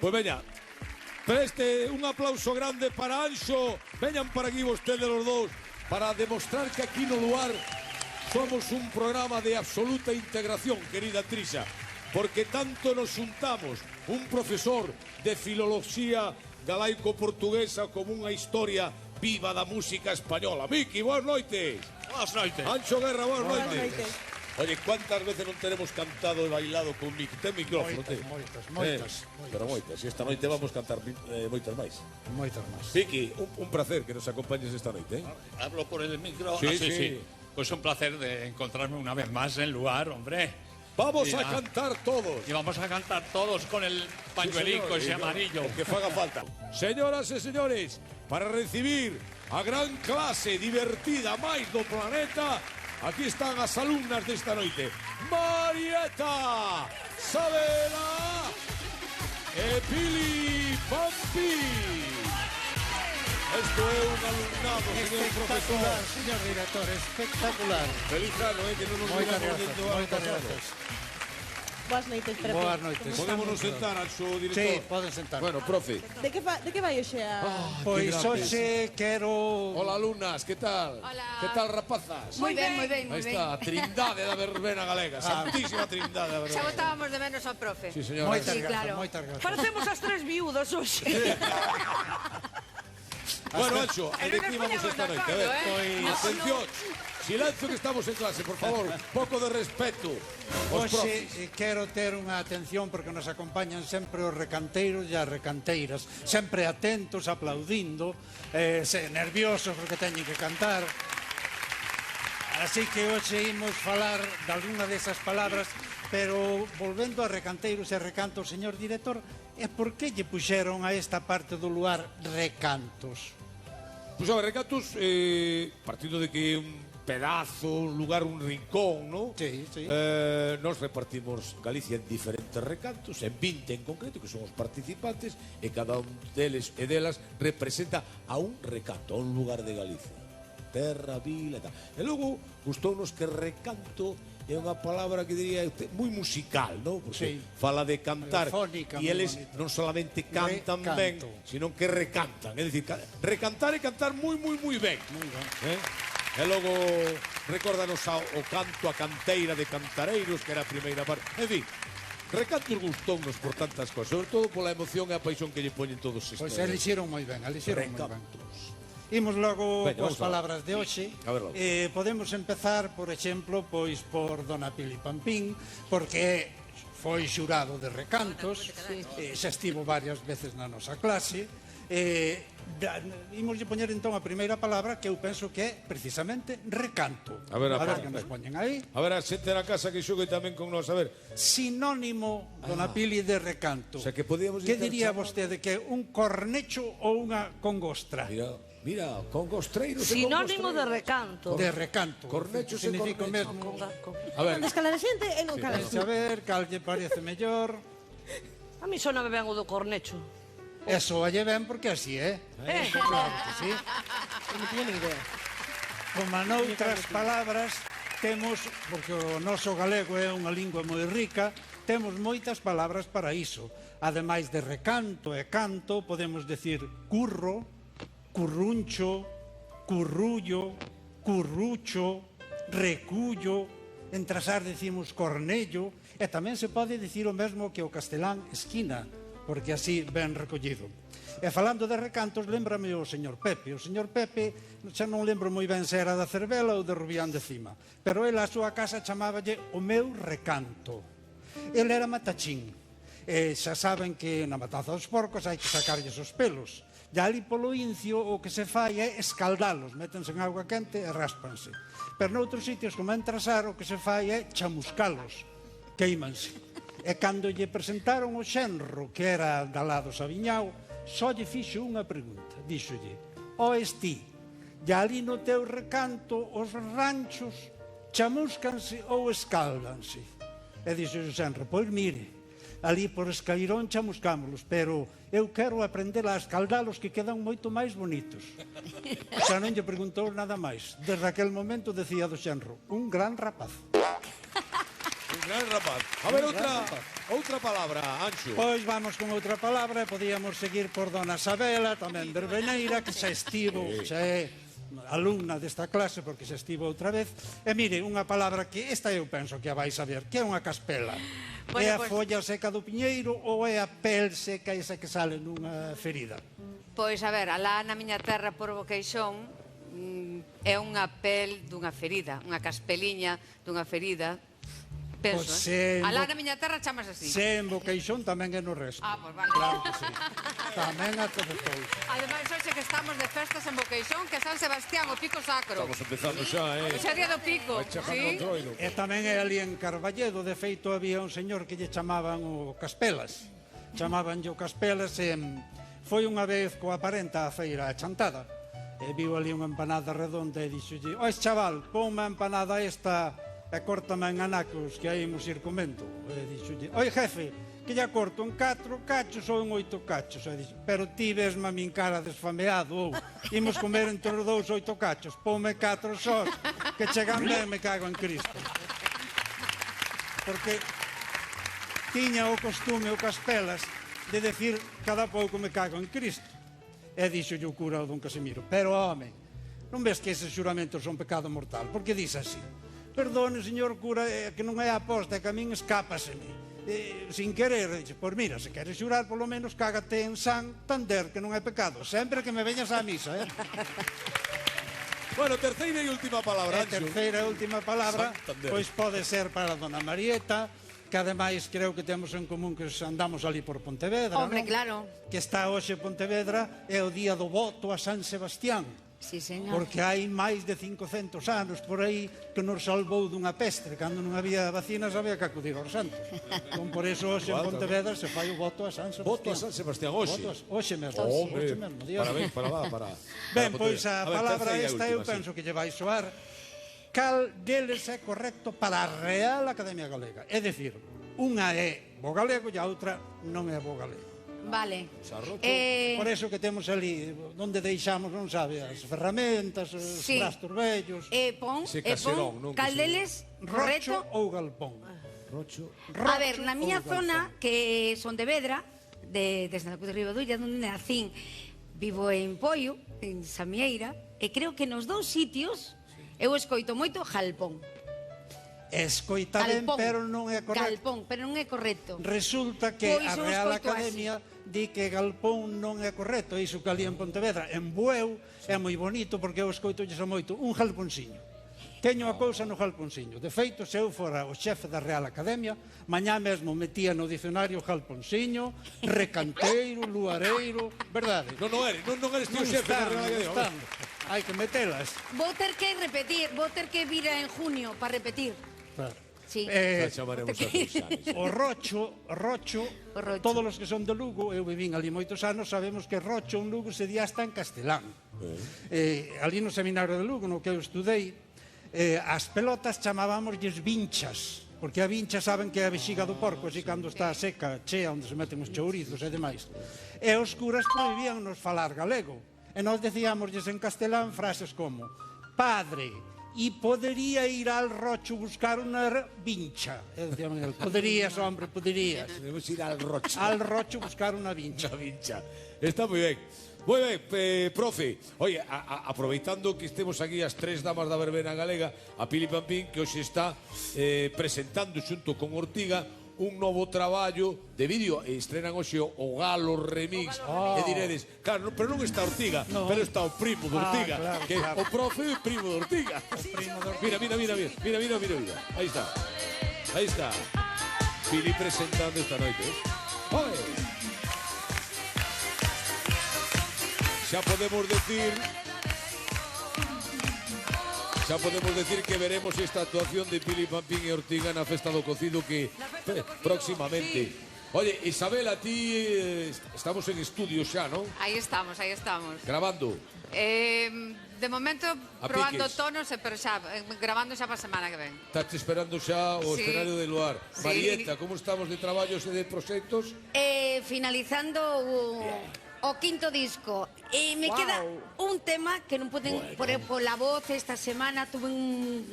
Pois veña, preste un aplauso grande para Anxo. Veñan para aquí vostedes los dous para demostrar que aquí no Luar somos un programa de absoluta integración, querida Trixa, porque tanto nos juntamos un profesor de filoloxía galaico-portuguesa como unha historia viva da música española. Miki, boas noites. Boas noites. Anxo Guerra, boas noites. Oye, ¿cuántas veces non tenemos cantado e bailado con Miki? Ten micrófono, Moitas. Pero moitas. E esta noite vamos cantar moitas máis. Moitas máis. Miki, un placer que nos acompañes esta noite, ¿eh? Hablo por el micro. Sí. Pues un placer de encontrarme una vez más en Luar, hombre. Vamos a cantar todos. Y vamos a cantar todos con el pañuelico ese amarillo. Que faga falta. Señoras e señores, para recibir a gran clase divertida máis do planeta, aquí están as alumnas desta noite. Marieta, Sabela e Pili Pampi. Esto é un alumnado, señor profesor. Espectacular, señor director, espectacular. Feliz ano, que non nos Moitas miramos grazas, dentro do ano moitas pasado. grazas. Boas noites, profe. Boas noites. Podémonos sentar al seu director? Sí, poden sentar. Bueno, profe. De que vai hoxe a... Pois que hoxe quero... Hola, alumnas, que tal? Hola. Que tal, rapazas? Moi ben, moi ben, Aí moi ben. está, a trindade da verbena galega, santísima trindade da verbena Xa galega. botábamos de menos ao profe. Sí, señora. Moitas Sí, grazas, claro. moitas grazas. Parecemos as tres viudas hoxe. Bueno, Anxo, E de non aquí nos vamos esta poñemos de noite. A ver, acordo, atención, silencio que estamos en clase, por favor. Poco de respeto. Os profes. Hoxe quero ter unha atención porque nos acompañan sempre os recanteiros e as recanteiras, sempre atentos, aplaudindo, nerviosos porque teñen que cantar. Así que hoxe imos falar de algunha desas palabras, pero volvendo a recanteiros e recantos, señor director, e por que lle puxeron a esta parte do lugar recantos? Pois a ver, recatos, partindo de que un pedazo, un lugar, un rincón, ¿no? Sí. Nos repartimos Galicia en diferentes recantos, en 20 en concreto, que son os participantes, e cada un deles e delas representa a un recanto, a un lugar de Galicia. Terra, vila e tal. E logo, gustounos que recanto é unha palabra que diría moi musical, ¿no? Porque fala de cantar Fónica, e eles non solamente cantan ben, sino que recantan. É dicir, recantar e cantar moi ben. E logo recórdanos o canto a canteira de Cantareiros, que era a primeira parte. En fin, recantos gustounos por tantas cosas, sobre todo pola emoción e a paixón que lle poñen todos estes. Pois elixeron moi ben, recantos. Imos logo Veña, coas palabras de hoxe. Podemos empezar, por exemplo, pois por dona Pili Pampín, porque foi xurado de recantos, xa estivo varias veces na nosa clase. Imos poñer entón a primeira palabra que eu penso que é precisamente recanto. A ver que nos poñen aí. A ver, a xente na casa que xugue tamén con nós, a ver. Sinónimo, dona Pili, de recanto. O sea, que podíamos que diría vostede, que un cornecho ou unha congostra? Mira, congostreiros. Sinónimo de recanto. De recanto. Cornecho significa o mesmo. A ver. Non descalar a xente e non calas. A ver, cal lle parece mellor. A mí sona ben o do cornecho. Eso lle ben porque así é. Claro que sí. Non tiña ni idea. Como noutras palabras temos, porque o noso galego é unha lingua moi rica, temos moitas palabras para iso. Ademais de recanto e canto, podemos decir curro, curruncho, currullo, currucho, recullo, en Trasar decimos cornello, e tamén se pode dicir o mesmo que o castelán esquina, porque así ben recollido. E falando de recantos, lembrame o señor Pepe. O señor Pepe, xa non lembro moi ben se era da Cervela ou de Rubián de Cima, pero ele a súa casa chamáballe o meu recanto. Ele era matachín, e xa saben que na matanza dos porcos hai que sacarlles os pelos. E ali polo incio o que se fai é escaldalos, métense en auga quente e ráspanse. Pero noutros sitios, como en Trasar, o que se fai é chamuscalos, queimanse. E cando lle presentaron o xenro, que era da lado Sabiñao, só lle fixo unha pregunta. Díxolle: oes ti, e ali no teu recanto os ranchos chamuscanse ou escáldanse? E dixo o xenro: pois mire, ali por Escairón chamuscámolos, pero eu quero aprender a escaldalos, que quedan moito máis bonitos. Xa non lle preguntou nada máis. Desde aquel momento decía do xenro: un gran rapaz. Un gran Gran rapaz. A ver, outra palabra, Anxo. Pois vamos con outra palabra, podíamos seguir por Dona Sabela, tamén verbeneira, que xa estivo, xa é alumna desta clase, porque xa estivo outra vez. E mire, unha palabra que esta eu penso que a vais a ver, que é unha caspela. Bueno, É a pues- folla seca do piñeiro ou é a pel seca esa que sale nunha ferida? Pois, a ver, alá na miña terra por Boqueixón é unha pel dunha ferida, unha caspeliña dunha ferida, penso, Pois se en Alá Bo- na miña terra chamas así. Se en Boqueixón tamén é no resto. Ah, pois vale. Claro que sí. Tamén acertou. Ademais, hoxe que estamos de festas en Boqueixón, que é San Sebastián, o pico sacro. Estamos empezando xa, Hoxe é día do pico, Vai chegando o sí? troilo. E tamén é ali en Carballedo, de feito había un señor que lle chamaban o Caspelas. Chamaban o Caspelas e foi unha vez coa parenta á feira a Chantada. E viu ali unha empanada redonda e dixolle: "Ois, chaval, ponme a empanada esta e córtame en anacos que aí imos ir comendo." E dixolle: "Oi, jefe, que lla corto en 4 cachos ou en 8 cachos?" E dixo: "Pero ti vesme a min cara desfameado, ou imos comer entre os dous 8 cachos, ponme 4 sós, que chegan ben me cago en Cristo." Porque tiña o costume o Caspelas de decir cada pouco me cago en Cristo. E dixolle o cura ao don Casimiro: "Pero, home, non ves que eses xuramentos son pecado mortal? Por que dis así?" "Perdone, señor cura, que non é aposta, que a min escápaseme. Sin querer." Dixe: "Pois mira, se queres xurar, polo menos cágate en Santander, que non é pecado, sempre que me veñas á misa, eh?" Bueno, terceira e última palabra, E Anxo. terceira e última palabra, Santander. pois pode ser para dona Marieta, que ademais creo que temos en común que andamos ali por Pontevedra, Hombre, non? claro. Que está hoxe Pontevedra, é o día do voto a San Sebastián. Sí, señor. Porque hai máis de 500 anos por aí que nos salvou dunha pestre. Cando non había vacinas había que acudir aos santos. Con por eso hoxe en Pontevedra se fai o voto a San Sebastián. Voto a San Sebastián hoxe. Hoxe mesmo. Hombre, Hoxe mesmo, día. parabéns para lá, para... Ben, para pois Pontevedra. a ver, palabra terceira e esta eu última, penso que lle vai soar. Cal deles é correcto para a Real Academia Galega? É dicir, unha é bo galego e a outra non é bo galego. Vale. Sarrocho. Por eso que temos ali, onde deixamos, non sabe, as ferramentas, os Sí. trastos vellos, Pon, Ese caserón, non? caldeles, rocho correcto. ou galpón. Rocho. A ver, na Rocho miña ou zona, que son de Vedra, desde a Cruz de Ribadulla, onde nacín, vivo en Poio, en Samieira, e creo que nos dous sitios eu escoito moito jalpón. Escoita ben, Galpón. pero non é correcto. Galpón, pero non é correcto. Resulta que Pois a eu Real escoito Academia di que galpón non é correcto, iso que ali en Pontevedra, en Bueu, é moi bonito porque eu escoito xa moito un jalponciño. Teño a cousa no jalponciño. De feito, se eu fora o xefe da Real Academia, mañá mesmo metía no dicionario jalponciño, recanteiro, luareiro, verdade? Non eres tío xefe da Real Academia. están. Hai que metelas. Vou ter que repetir, vou ter que vir en junio para repetir. Claro. Sí. Xa chamaremos a exames. O Rocho, O Rocho. todos os que son de Lugo, eu vivín ali moitos anos, sabemos que Rocho en Lugo se di hasta en castelán. Ali no seminario de Lugo, no que eu estudei, as pelotas chamábamosles vinchas, porque a vincha saben que é a vexiga do porco, así cando está seca, chea, onde se meten os chourizos e demais. E os curas prohibíannos falar galego, e nós decíamosles en castelán frases como: "Padre, y podería ir al Rocho buscar una vincha." Decían él, poderías, hombre, poderías. Debemos ir al Rocho. Al Rocho buscar una vincha. Una vincha. Está moi ben. Moi ben, profe. Oye, aproveitando que estemos aquí as tres damas da verbena galega, a Pili Pampín, que hoxe está presentando xunto con Ortiga un novo traballo de vídeo, estrenan hoxe o Galo Remix, e diredes, claro, pero non está Ortiga, pero está o primo de Ortiga, claro, que claro. o profe é primo de Ortiga. Mira, aí está. Pili presentando esta noite. Oye. Xa podemos decir que veremos esta actuación de Pili Pampín e Ortiga na Festa do Cocido que próximamente. Oye, Isabel, a ti estamos en estudio xa, non? Aí estamos. Grabando. De momento, A probando piques. tonos, pero xa, grabando xa para a semana que ven. Estás esperando xa o Sí. escenario de Luar. Sí. Marieta, como estamos de traballos e de proxectos? Finalizando o quinto disco. E me Guau. queda un tema que non poden pola voz esta semana, tuve un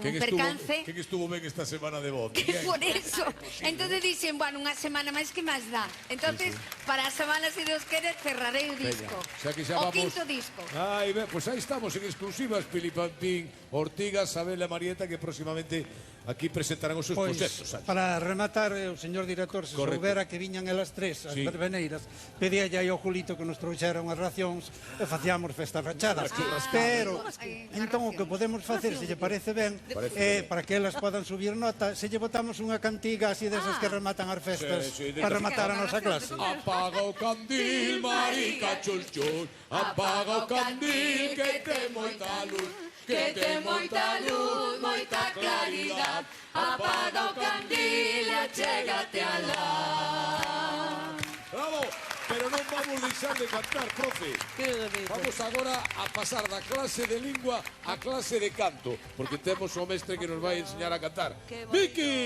percance. Quen estuvo ben esta semana de voz? Por eso. Entonces dicen, bueno, unha semana máis que máis dá. Entonces, para a semana, se Dios quere, cerrarei o disco. Xa que xa O vamos... quinto disco. Ai, ben, pues aí estamos en exclusivas, Pilipampín, Ortigas, Sabela e Marieta, que próximamente aquí presentarán os seus Pois, proxectos. Sánchez. para rematar, o señor director, se Correcto. soubera que viñan elas tres, as Sí. verbeneiras, pedíalle aí ao Julito que nos trouxera unhas racións e facíamos festas rachadas. Pero, entón, o que podemos facer, se lle parece ben, para que elas podan subir nota, se lle botamos unha cantiga así desas que rematan as festas, Sí, sí, para rematar a nosa clase. Apaga o candil, marica chul chul. Apaga o candil que ten moita luz. Que ten moita luz, moita claridad. Apaga o candil e achégate alá. Bravo, pero non vamos deixar de cantar, profe. Que bonito. Vamos agora a pasar da clase de lingua a clase de canto, porque temos o mestre que nos vai enseñar a cantar. Qué bonito. Vicky!